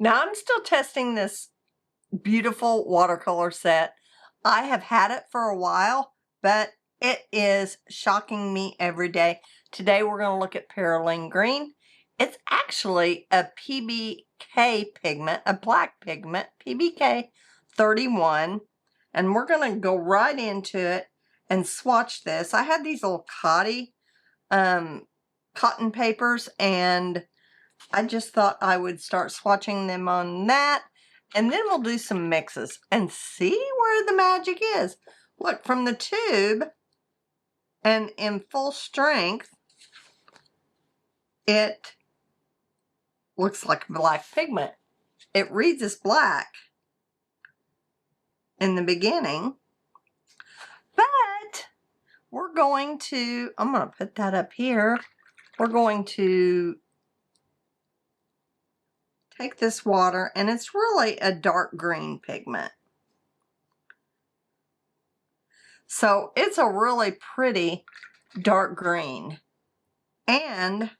Now I'm still testing this beautiful watercolor set. I have had it for a while, but it is shocking me every day. Today we're going to look at Perylene Green. It's actually a PBK pigment, a black pigment, PBK 31. And we're going to go right into it and swatch this. I had these little cotton papers, and I just thought I would start swatching them on that, and then we'll do some mixes and see where the magic is. Look, from the tube and in full strength, it looks like black pigment. It reads as black in the beginning, but we're going to, I'm going to put that up here. We're going to take this water, and it's really a dark green pigment. So it's a really pretty dark green. And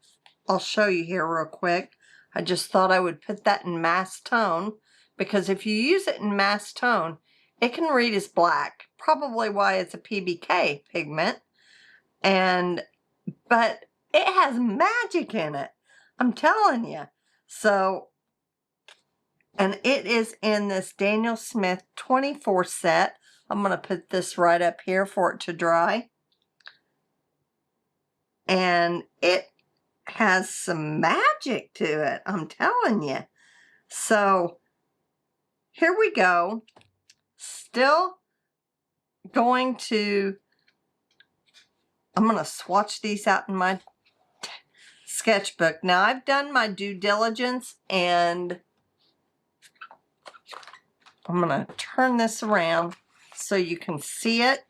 I'll show you here real quick. I just thought I would put that in mass tone, because if you use it in mass tone, it can read as black. Probably why it's a PBK pigment. But it has magic in it. I'm telling you. So, and it is in this Daniel Smith 24 set. I'm going to put this right up here for it to dry. And it has some magic to it, I'm telling you. So here we go. Still going to, I'm going to swatch these out in my sketchbook. Now I've done my due diligence, and I'm going to turn this around so you can see it.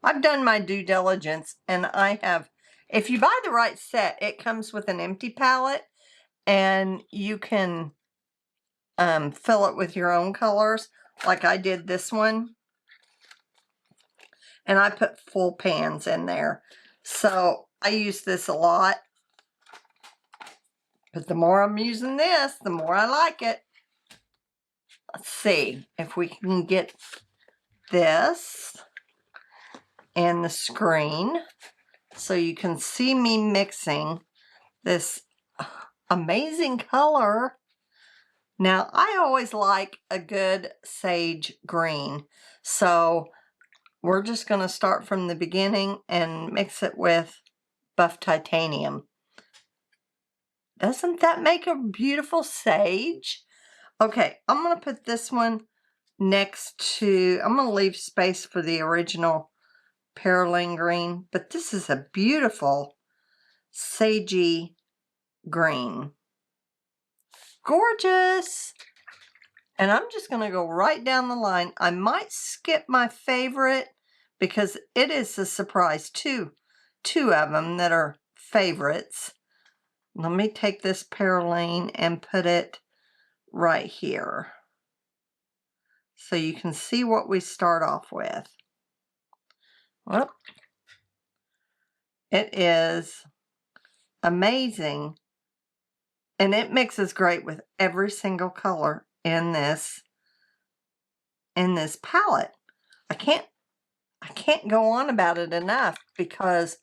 I've done my due diligence, and I have, if you buy the right set, it comes with an empty palette, and you can fill it with your own colors, like I did this one. And I put full pans in there. So I use this a lot. But the more I'm using this, the more I like it. Let's see if we can get this and the screen so you can see me mixing this amazing color. Now, I always like a good sage green, so we're just going to start from the beginning and mix it with buff titanium. Doesn't that make a beautiful sage? Okay, I'm going to put this one next to, I'm going to leave space for the original Perylene Green, but this is a beautiful sagey green. Gorgeous! And I'm just going to go right down the line. I might skip my favorite because it is a surprise. Two of them that are favorites. Let me take this Perylene and put it right here so you can see what we start off with. Well, it is amazing, and it mixes great with every single color in this palette. I can't go on about it enough because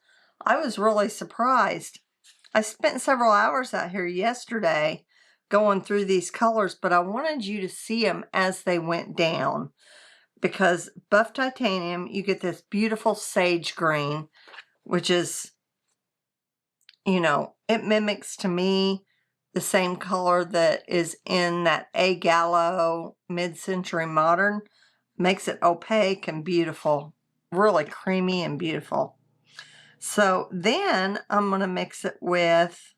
I was really surprised. I spent several hours out here yesterday going through these colors, but I wanted you to see them as they went down, because buff titanium, you get this beautiful sage green, which is, you know, it mimics to me the same color that is in that A Gallo mid-century modern. Makes it opaque and beautiful, really creamy and beautiful. So then I'm going to mix it with,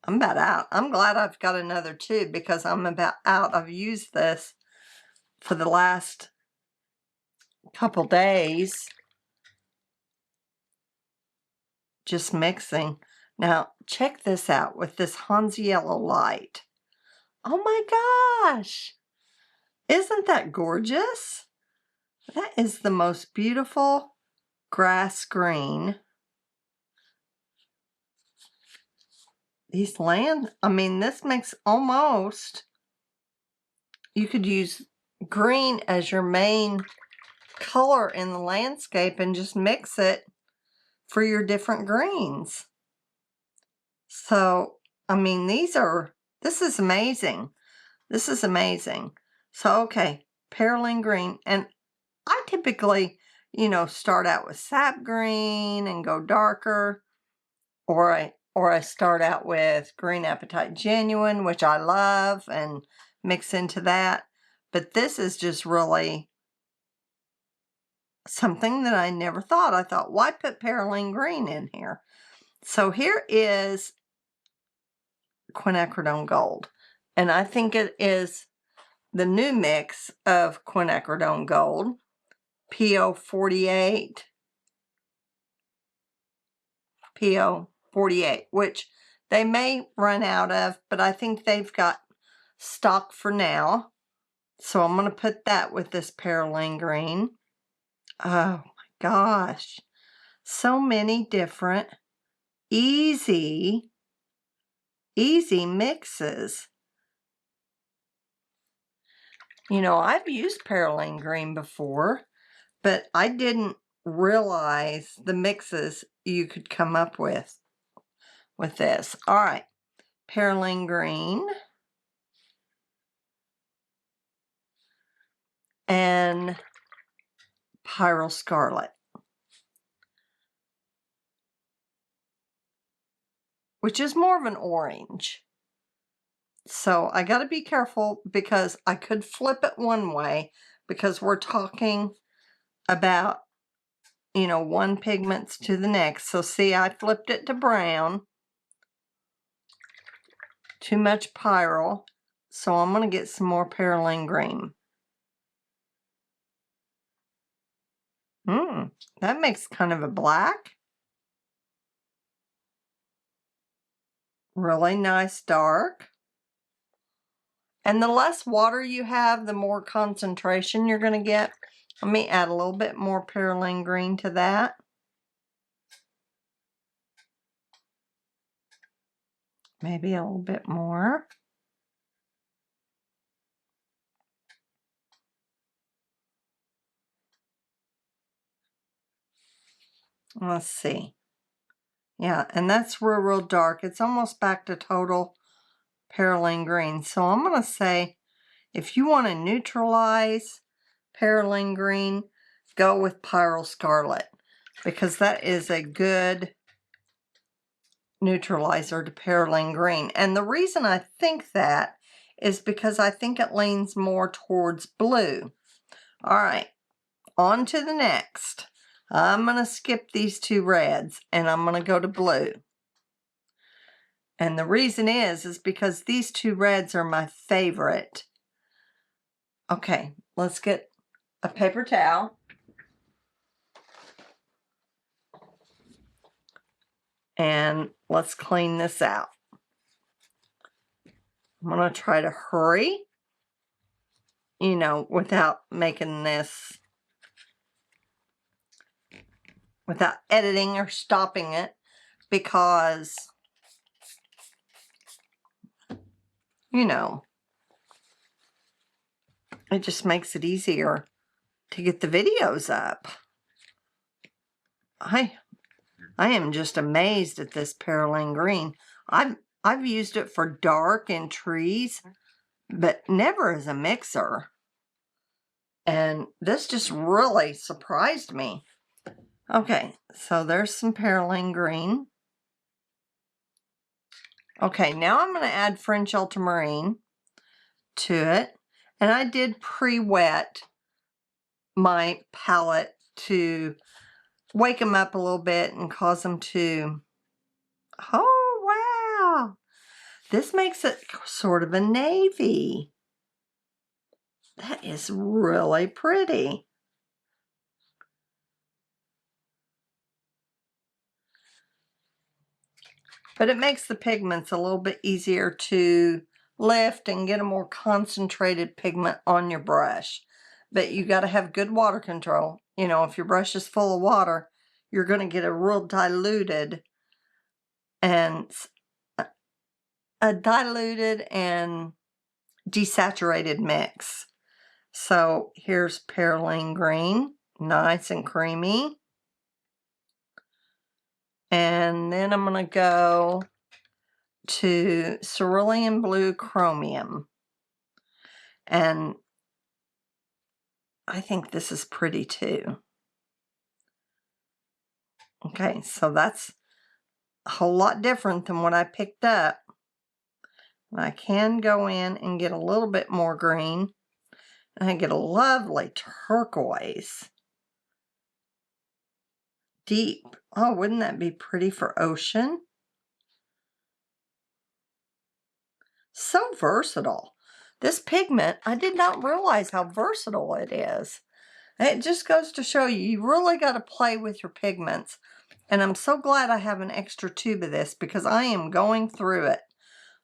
I'm about out. I'm glad I've got another tube because I'm about out. I've used this for the last couple days, just mixing. Now check this out with this Hansa yellow light. Oh my gosh! Isn't that gorgeous? That is the most beautiful grass green. These land, I mean, this makes almost you could use green as your main color in the landscape and just mix it for your different greens. So, I mean, this is amazing. This is amazing. So, okay, Perylene Green. And I typically, start out with sap green and go darker. Or I start out with Green Apatite Genuine, which I love, and mix into that. But this is just really something that I never thought. I thought, why put Perylene Green in here? So here is quinacridone gold. And I think it is the new mix of quinacridone gold, PO48, which they may run out of, but I think they've got stock for now. So I'm going to put that with this Perylene Green. Oh my gosh. So many different easy mixes. I've used Perylene Green before, but I didn't realize the mixes you could come up with this. All right, Perylene Green and Pyrrole Scarlet, which is more of an orange. So I got to be careful because I could flip it one way because we're talking about, one pigments to the next. So see, I flipped it to brown. Too much Pyrrole. So I'm going to get some more Perylene Green. That makes kind of a black. Really nice dark. And the less water you have, the more concentration you're going to get. Let me add a little bit more Perylene Green to that. Maybe a little bit more. Let's see. Yeah, and that's real dark. It's almost back to total Perylene Green. So I'm going to say, if you want to neutralize Perylene Green, go with Pyrrole Scarlet, because that is a good neutralizer to Perylene Green. And the reason I think that is because I think it leans more towards blue. All right, on to the next. I'm going to skip these two reds and I'm going to go to blue. And the reason is because these two reds are my favorite. Okay, let's get a paper towel. And let's clean this out. I'm going to try to hurry, without making this, without editing or stopping it, because, it just makes it easier to get the videos up. I am just amazed at this Perylene Green. I've used it for dark in trees, but never as a mixer. And this just really surprised me. Okay, so there's some Perylene Green. Okay, now I'm going to add French Ultramarine to it. And I did pre-wet my palette to wake them up a little bit and cause them to... Oh, wow! This makes it sort of a navy. That is really pretty. But it makes the pigments a little bit easier to lift and get a more concentrated pigment on your brush. But you got to have good water control. If your brush is full of water, you're going to get a real diluted and desaturated mix. So here's Perylene Green, nice and creamy. And then I'm going to go to Cerulean Blue Chromium. And I think this is pretty too. Okay, so that's a whole lot different than what I picked up. And I can go in and get a little bit more green. And I get a lovely turquoise. Deep. Oh, wouldn't that be pretty for ocean? So versatile. This pigment, I did not realize how versatile it is. It just goes to show you, you really got to play with your pigments. And I'm so glad I have an extra tube of this because I am going through it.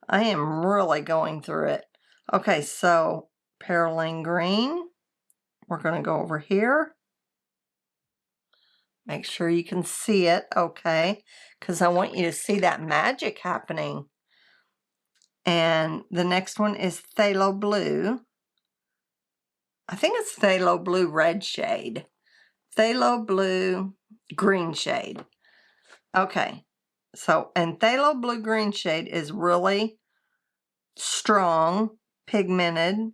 I am really going through it. Okay, so Perylene Green. We're going to go over here. Make sure you can see it, okay? Because I want you to see that magic happening. And the next one is Phthalo Blue. I think it's Phthalo Blue Red shade. Phthalo Blue Green shade. Okay, so, and Phthalo Blue Green shade is really strong, pigmented,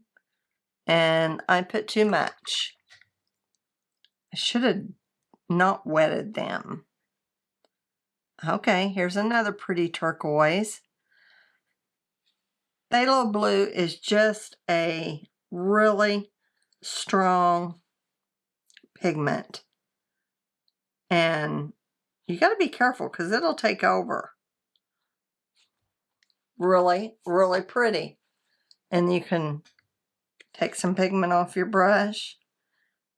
and I put too much. I should have not wetted them. Okay, here's another pretty turquoise. Phthalo Blue is just a really strong pigment. And you got to be careful because it'll take over. Really, really pretty. And you can take some pigment off your brush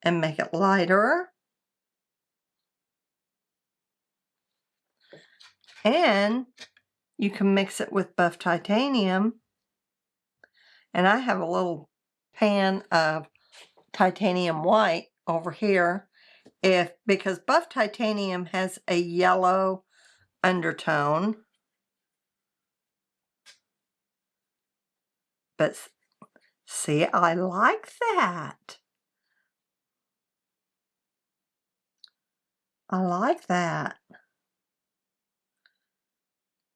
and make it lighter. And you can mix it with buff titanium. And I have a little pan of titanium white over here. Because buff titanium has a yellow undertone. But see, I like that. I like that.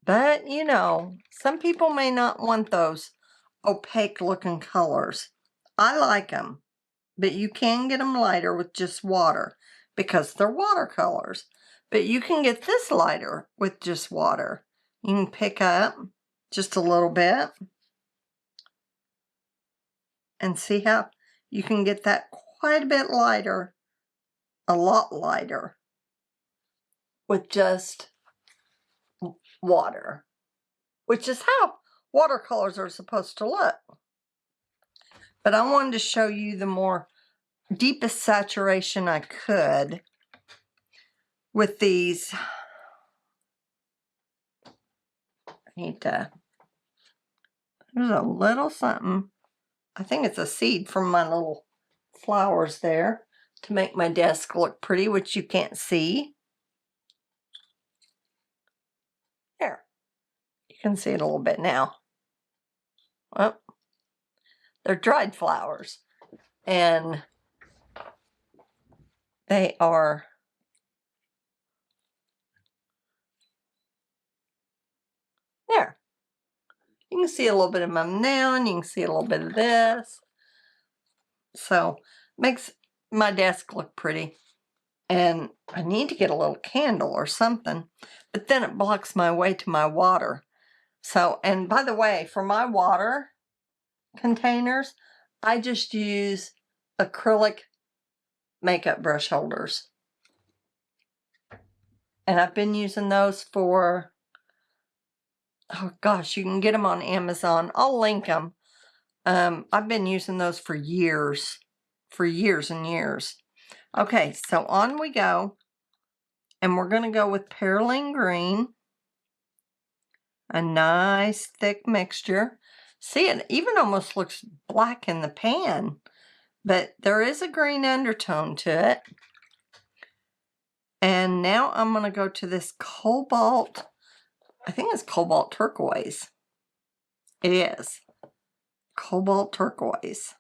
But, you know, some people may not want those opaque looking colors. I like them, but you can get them lighter with just water because they're watercolors. But you can get this lighter with just water. You can pick up just a little bit and see how you can get that quite a bit lighter, a lot lighter, with just water, which is how watercolors are supposed to look. But I wanted to show you the more deepest saturation I could with these. I need to, there's a little something. I think it's a seed from my little flowers there to make my desk look pretty, which you can't see. There. You can see it a little bit now. Well, they're dried flowers. And they are there. You can see a little bit of them now, and you can see a little bit of this. So, makes my desk look pretty. And I need to get a little candle or something, but then it blocks my way to my water. So, and by the way, for my water containers, I just use acrylic makeup brush holders. And I've been using those for, oh gosh, you can get them on Amazon. I'll link them. I've been using those for years and years. Okay, so on we go. And we're going to go with Perylene Green. A nice thick mixture. See, it even almost looks black in the pan. But there is a green undertone to it. And now I'm going to go to this cobalt. I think it's cobalt turquoise. It is. cobalt turquoise.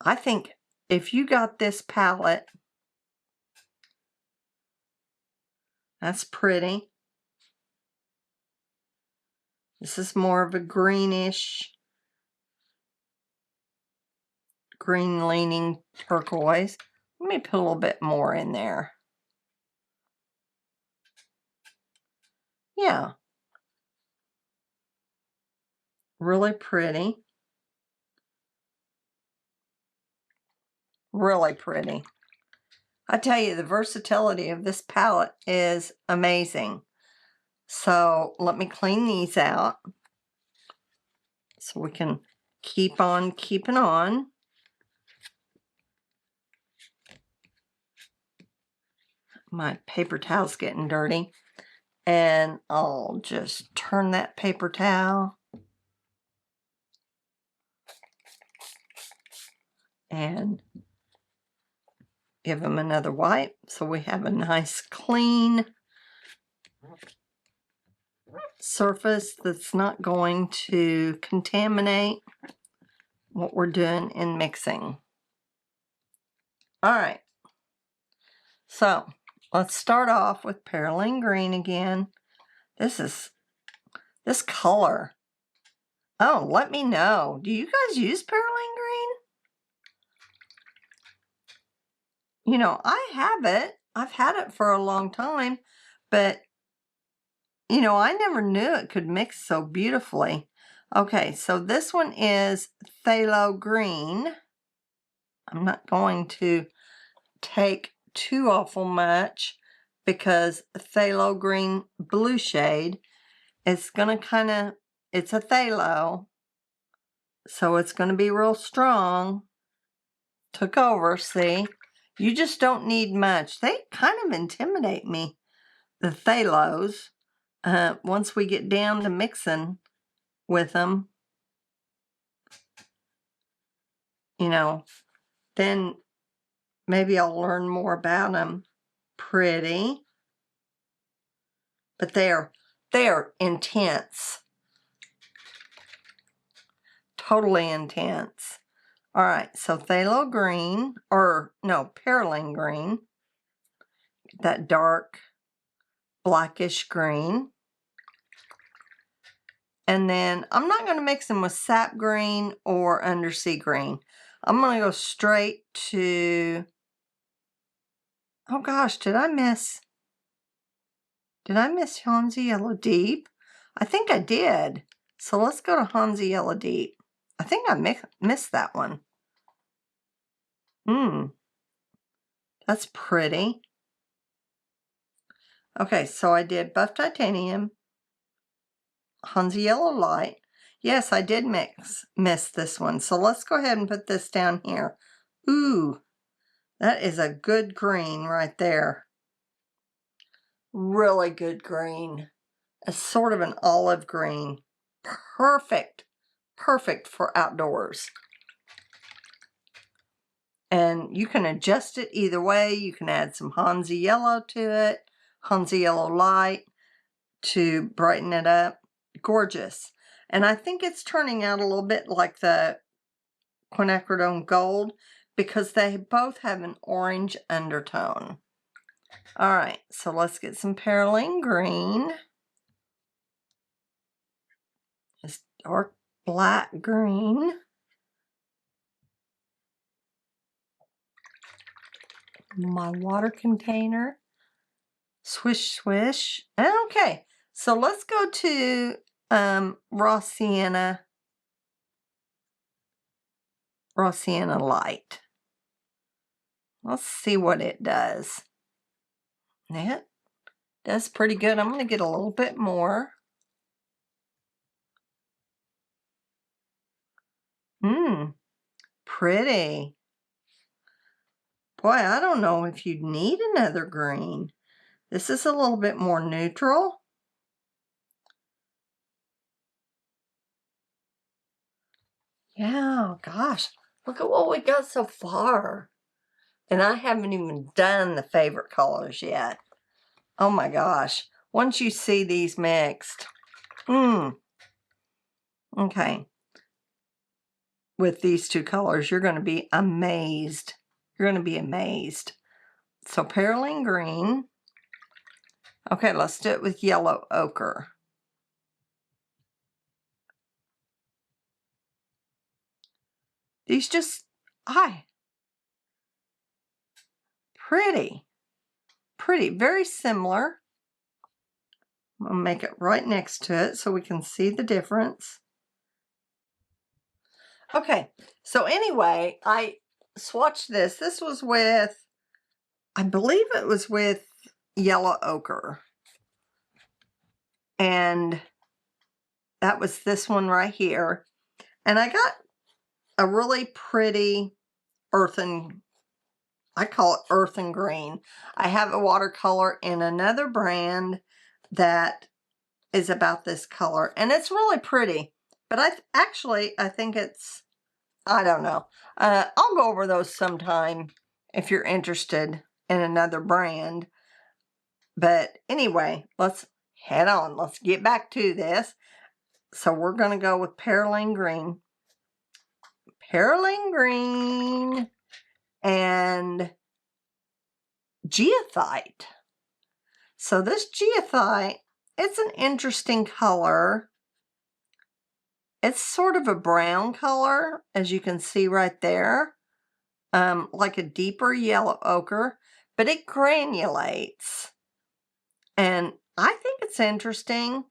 I think if you got this palette, that's pretty. This is more of a greenish, green leaning turquoise. Let me put a little bit more in there. Yeah. Really pretty. Really pretty. I tell you, the versatility of this palette is amazing. So let me clean these out so we can keep on keeping on. My paper towel's getting dirty. And I'll just turn that paper towel and give them another wipe so we have a nice clean surface that's not going to contaminate what we're doing in mixing. All right, so let's start off with Perylene Green again. This color. Oh, let me know. Do you guys use Perylene Green? You know, I have it. I've had it for a long time, but you know, I never knew it could mix so beautifully. Okay, so this one is phthalo green. I'm not going to take too awful much because phthalo green blue shade is going to kind of, it's a phthalo, so it's going to be real strong. Took over, see? You just don't need much. They kind of intimidate me, the phthalos. Once we get down to mixing with them, you know, then maybe I'll learn more about them. Pretty, but they're intense, totally intense. All right, so phthalo green, or no, Perylene green, that dark blackish green. And then I'm not going to mix them with sap green or undersea green. I'm going to go straight to, oh gosh, did I miss Hansa Yellow Deep? I think I did. So let's go to Hansa Yellow Deep. I think I missed that one. That's pretty. Okay, so I did Buff Titanium, Hansa Yellow Light. Yes, I did miss this one. So let's go ahead and put this down here. Ooh, that is a good green right there. Really good green. It's sort of an olive green. Perfect. Perfect for outdoors. And you can adjust it either way. You can add some Hansa Yellow to it, Hansa Yellow Light to brighten it up. Gorgeous. And I think it's turning out a little bit like the quinacridone gold because they both have an orange undertone. All right, so let's get some Perylene Green. This dark black green. My water container. Swish, swish. Okay, so let's go to raw sienna light. Let's see what it does. That does pretty good. I'm going to get a little bit more. Pretty. Boy, I don't know if you'd need another green. This is a little bit more neutral. Yeah, gosh, look at what we got so far. And I haven't even done the favorite colors yet. Oh my gosh. Once you see these mixed, Okay. With these two colors, you're going to be amazed. You're going to be amazed. So Perylene Green. Okay, let's do it with yellow ochre. These just, pretty. Pretty, very similar. I'm going to make it right next to it so we can see the difference. Okay, so anyway, I swatched this. This was with, I believe it was with yellow ochre. And that was this one right here. And I got a really pretty earthen, I call it earthen green. I have a watercolor in another brand that is about this color. And it's really pretty. But I think it's, I don't know. I'll go over those sometime if you're interested in another brand. But anyway, let's head on. Let's get back to this. So we're going to go with Perylene Green. Perylene Green and Geothite. So this Geothite, it's an interesting color. It's sort of a brown color, as you can see right there. Like a deeper yellow ochre, but it granulates. And I think it's interesting.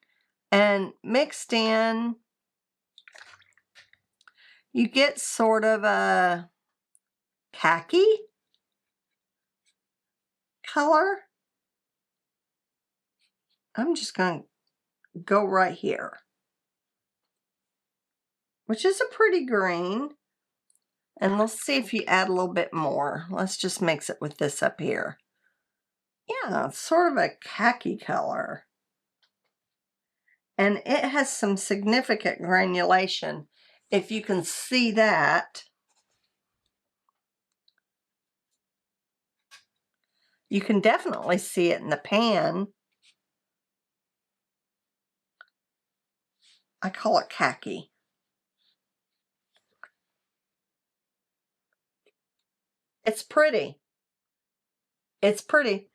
And mixed in, you get sort of a khaki color. I'm just going to go right here, which is a pretty green. And let's see if you add a little bit more. Let's just mix it with this up here. Yeah, it's sort of a khaki color. And it has some significant granulation. If you can see that, you can definitely see it in the pan. I call it khaki. It's pretty. It's pretty.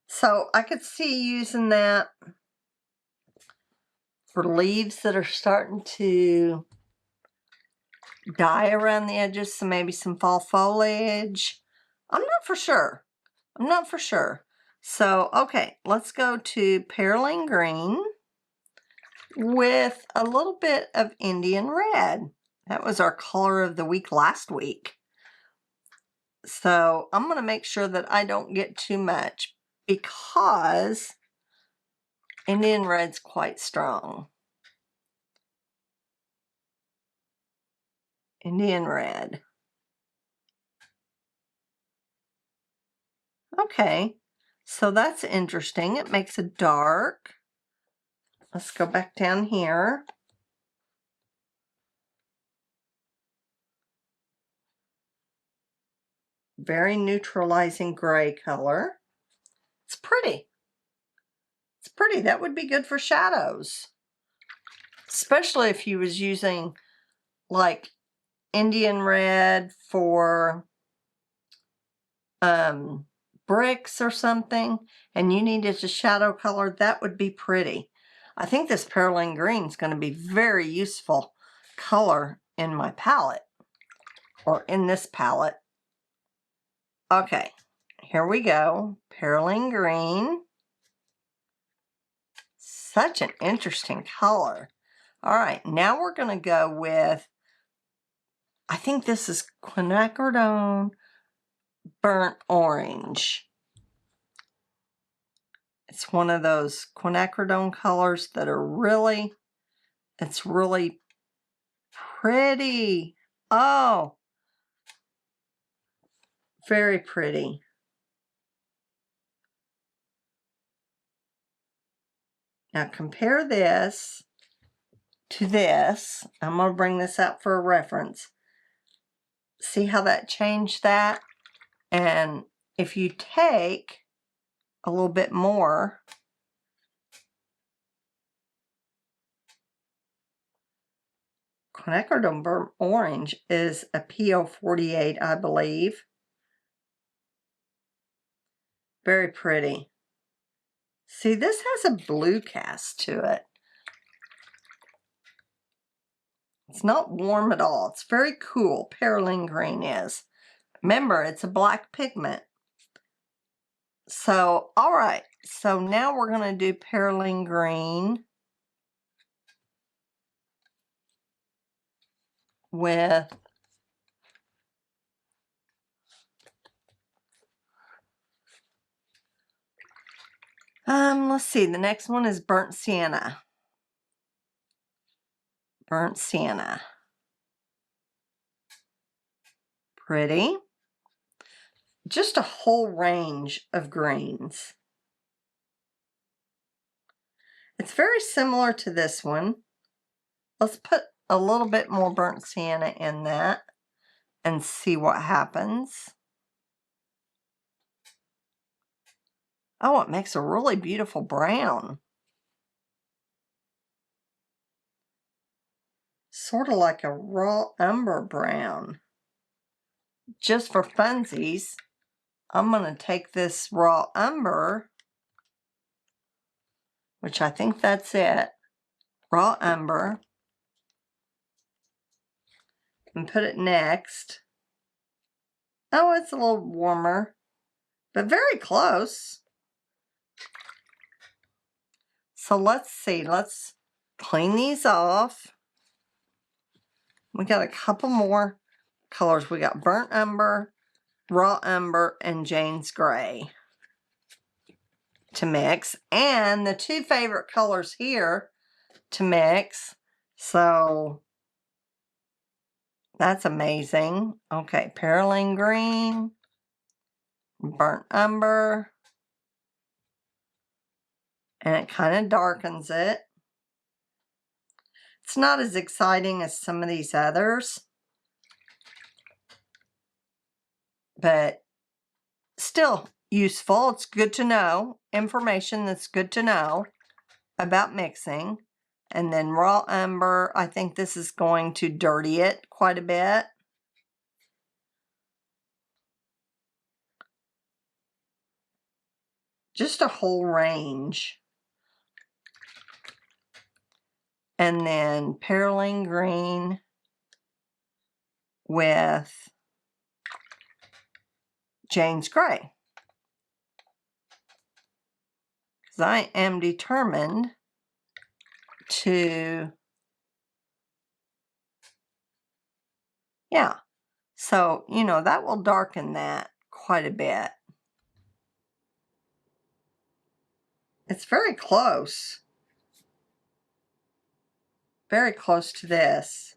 So I could see using that for leaves that are starting to die around the edges, so maybe some fall foliage. I'm not for sure. I'm not for sure. So, okay, let's go to Perylene Green with a little bit of Indian Red. That was our color of the week last week. So I'm going to make sure that I don't get too much because Indian Red's quite strong. Indian Red. Okay, so that's interesting. It makes it dark. Let's go back down here. Very neutralizing gray color. It's pretty. It's pretty. That would be good for shadows. Especially if you was using like Indian Red for bricks or something, and you needed a shadow color, that would be pretty. I think this Perylene Green is going to be very useful color in my palette, or in this palette. Okay, here we go. Perylene Green. Such an interesting color. All right, now we're going to go with, I think this is quinacridone burnt orange. It's one of those quinacridone colors that are really, it's really pretty. Oh, very pretty. Now compare this to this. I'm going to bring this out for a reference. See how that changed that? And if you take a little bit more, quinacridone burnt orange is a PO48, I believe. Very pretty. See, this has a blue cast to it. It's not warm at all. It's very cool. Perylene Green is. Remember, it's a black pigment. So, all right. So now we're going to do Perylene Green with let's see. The next one is Burnt Sienna. Burnt Sienna. Pretty. Just a whole range of greens. It's very similar to this one. Let's put a little bit more burnt sienna in that and see what happens. Oh, it makes a really beautiful brown. Sort of like a raw umber brown. Just for funsies, I'm going to take this raw umber, which I think that's it, raw umber, and put it next. Oh, it's a little warmer, but very close. So let's see, let's clean these off. We got a couple more colors. We got burnt umber, raw umber, and Jane's Gray to mix. And the two favorite colors here to mix. So that's amazing. Okay, Perylene Green, burnt umber, and it kind of darkens it. It's not as exciting as some of these others, but still useful. It's good to know. Information that's good to know about mixing. And then raw umber, I think this is going to dirty it quite a bit. Just a whole range. And then Perylene Green with Jane's Gray. Because I am determined to, yeah. So, you know, that will darken that quite a bit. It's very close. Very close to this.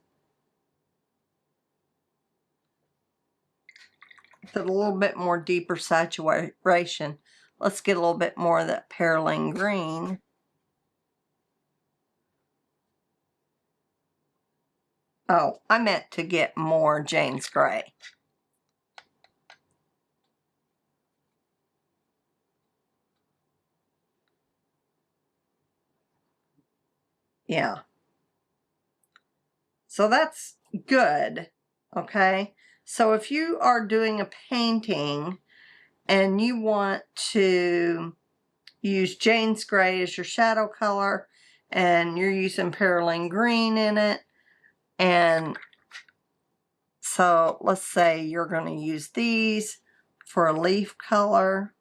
With a little bit more deeper saturation. Let's get a little bit more of that Perylene Green. Oh, I meant to get more Jane's Gray. Yeah. So that's good, okay? So if you are doing a painting and you want to use Jane's Gray as your shadow color and you're using Perylene Green in it, and so let's say you're going to use these for a leaf color.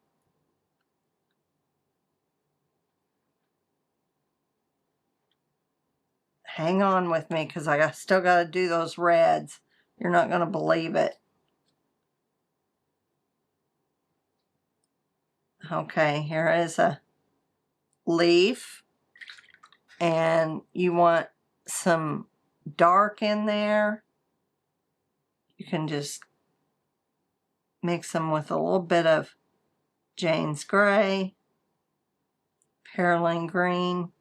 Hang on with me because I still got to do those reds. You're not going to believe it. Okay, here is a leaf. And you want some dark in there. You can just mix them with a little bit of Jane's Gray, Perylene Green.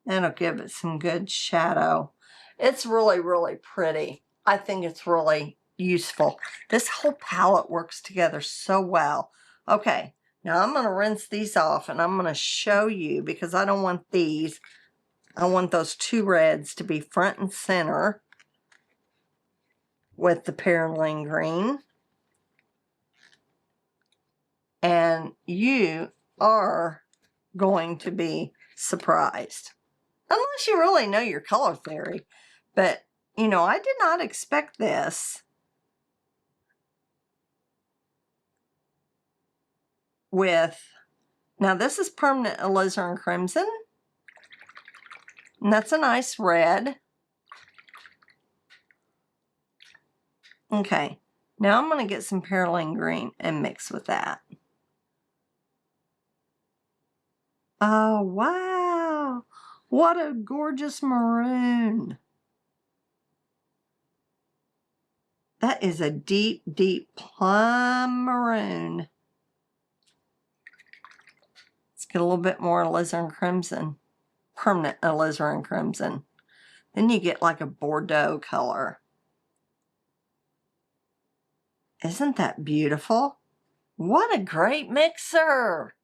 That'll give it some good shadow. It's really, really pretty. I think it's really useful. This whole palette works together so well. Okay, Now I'm going to rinse these off and I'm going to show you, because I don't want these. I want those two reds to be front and center with the Perylene Green. And you are going to be surprised. Unless you really know your color theory. But, you know, I did not expect this with, now this is permanent alizarin crimson. And that's a nice red. Okay, now I'm going to get some Perylene Green and mix with that. Oh, wow. What a gorgeous maroon. That is a deep, deep plum maroon. Let's get a little bit more alizarin crimson. Permanent alizarin crimson. Then you get like a Bordeaux color. Isn't that beautiful? What a great mixer!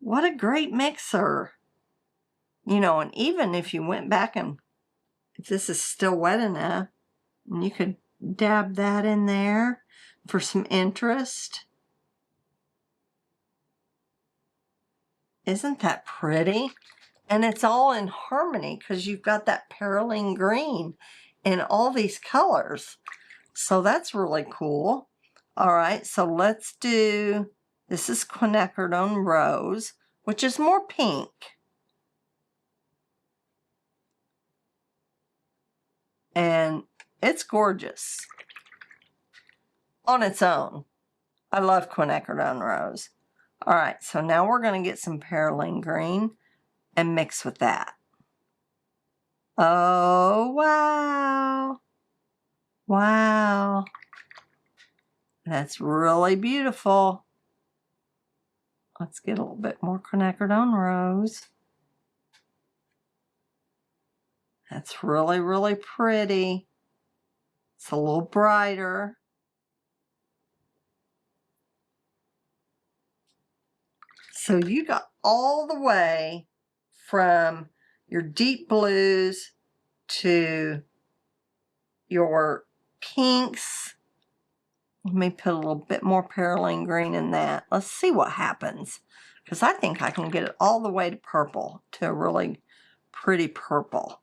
What a great mixer! You know, and even if you went back and, if this is still wet enough, and you could dab that in there for some interest. Isn't that pretty? And it's all in harmony because you've got that Perylene Green in all these colors. So that's really cool. All right, so let's do, this is quinacridone rose, which is more pink. And it's gorgeous on its own. I love quinacridone rose. All right, so now we're going to get some Perylene Green and mix with that. Oh, wow. Wow. That's really beautiful. Let's get a little bit more quinacridone rose. That's really, really pretty. It's a little brighter. So you got all the way from your deep blues to your pinks. Let me put a little bit more Perylene Green in that. Let's see what happens. Because I think I can get it all the way to purple, to a really pretty purple.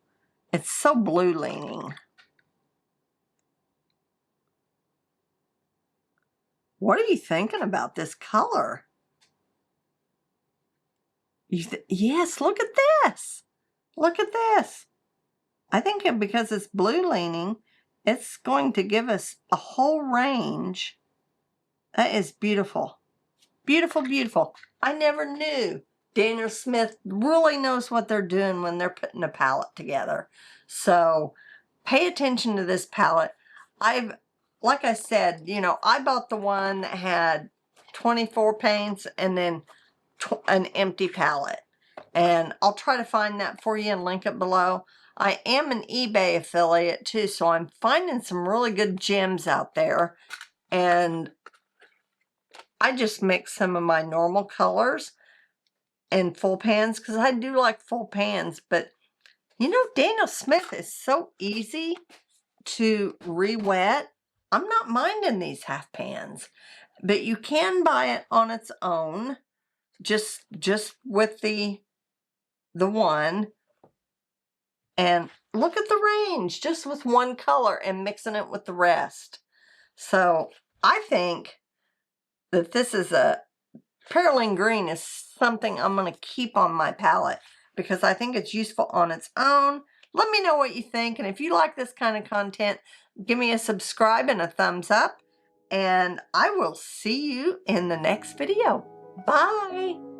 It's so blue leaning. What are you thinking about this color? Yes, look at this. Look at this. I think because it's blue leaning, it's going to give us a whole range. That is beautiful. Beautiful, beautiful. I never knew Daniel Smith really knows what they're doing when they're putting a palette together. So pay attention to this palette. Like I said, you know, I bought the one that had 24 paints and then an empty palette. And I'll try to find that for you and link it below. I am an eBay affiliate too, so I'm finding some really good gems out there. And I just mix some of my normal colors in full pans because I do like full pans. But, you know, Daniel Smith is so easy to re-wet. I'm not minding these half pans. But you can buy it on its own, just with the one. And look at the range, just with one color and mixing it with the rest. So I think that this is Perylene Green is something I'm going to keep on my palette because I think it's useful on its own. Let me know what you think. And if you like this kind of content, give me a subscribe and a thumbs up. And I will see you in the next video. Bye.